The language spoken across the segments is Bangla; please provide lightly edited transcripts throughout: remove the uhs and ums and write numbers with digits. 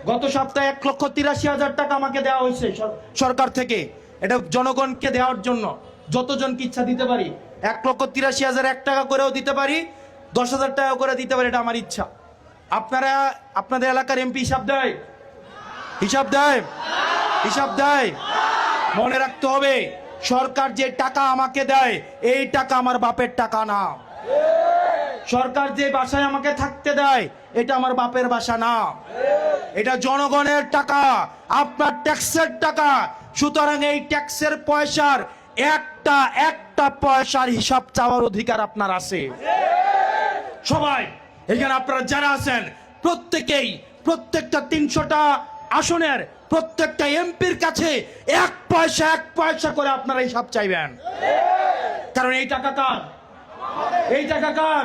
গত সপ্তাহে 1,83,000 টাকা আমাকে দেওয়া হয়েছে সরকার থেকে। এটা জনগণকে দেওয়ার জন্য যতজনকে ইচ্ছা দিতে পারি। 1,83,001 টাকা করেও দিতে পারি, 10,000 টাকা করে দিতে পারি, এটা আমার ইচ্ছা। আপনারা আপনাদের এলাকার এমপি হিসাব দেয়? হিসাব দেয়? হিসাব দেয়? মনে রাখতে হবে, সরকার যে টাকা আমাকে দেয় এই টাকা আমার বাপের টাকা না। সরকার যে বাসায় আমাকে থাকতে দেয় এটা আমার বাপের বাসা না, এটা জনগণের টাকা, আপনার ট্যাক্সের টাকা। সুতরাং এই ট্যাক্সের পয়সার একটা পয়সার হিসাব চাওয়ার অধিকার আপনার আছে। সবাই এখানে আপনারা যারা আছেন প্রত্যেকেই প্রত্যেকটা 300টা আসনের প্রত্যেকটা এমপির কাছে এক পয়সা করে আপনারা হিসাব চাইবেন। কারণ এই টাকা কার? এই টাকা কার?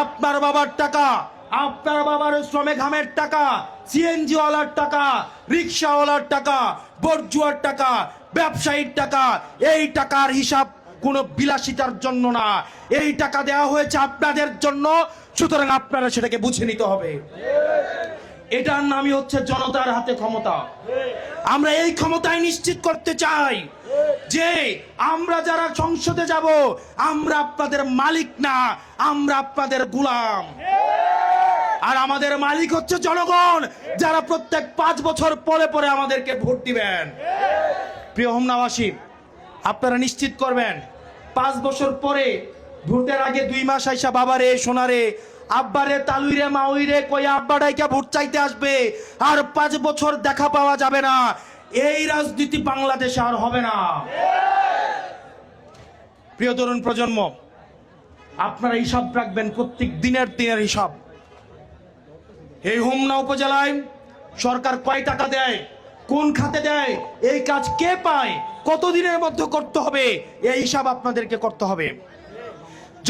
আপনার বাবার টাকা, আপনার বাবার শ্রমে ঘামের টাকা, সিএনজি ওয়ালার টাকা, রিক্সাওয়ালার টাকা, বর্জুয়ার টাকা, ব্যবসায়ীর টাকা। এই টাকার হিসাব কোনো বিলাসিতার জন্য না, এই টাকা দেওয়া হয়েছে আপনাদের জন্য। সুতরাং আপনারা সেটাকে বুঝে নিতে হবে। এটার নামই হচ্ছে জনতার হাতে ক্ষমতা। আমরা এই ক্ষমতায় নিশ্চিত করতে চাই যে আমরা যারা সংসদে যাব আমরা আপনাদের মালিক না, আমরা আপনাদের গোলাম। আর আমাদের মালিক হচ্ছে জনগণ, যারা প্রত্যেক 5 বছর পরে পরে আমাদেরকে ভোট দিবেন। প্রিয় হোমনাবাসী, আপনারা নিশ্চিত করবেন 5 বছর পরে ভোটের আগে 2 মাস আইসা বাবারে সোনারে আব্বারে তালুইরে মাউইরে কই আব্বা ডাইকা ভোট চাইতে আসবে, আর 5 বছর দেখা পাওয়া যাবে না। এই রাজনীতি বাংলাদেশে আর হবে না। প্রিয় তরুণ প্রজন্ম, আপনারা হিসাব রাখবেন, প্রত্যেক দিনের হিসাব। এই হোমনা উপজেলায় সরকার কয় টাকা দেয়, কোন খাতে দেয়, এই কাজ কে পায়, কতদিনের মধ্যে করতে হবে, এই হিসাব আপনাদেরকে করতে হবে।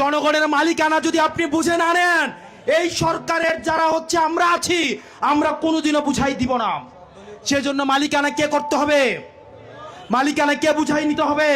জনগণের মালিকানা যদি আপনি বুঝে না নেন, এই সরকারের যারা হচ্ছে আমরা আছি, আমরা কোনোদিনও বুঝাই দিব না। সেজন্য মালিকানা কে করতে হবে? মালিকানা কে বুঝাই নিতে হবে?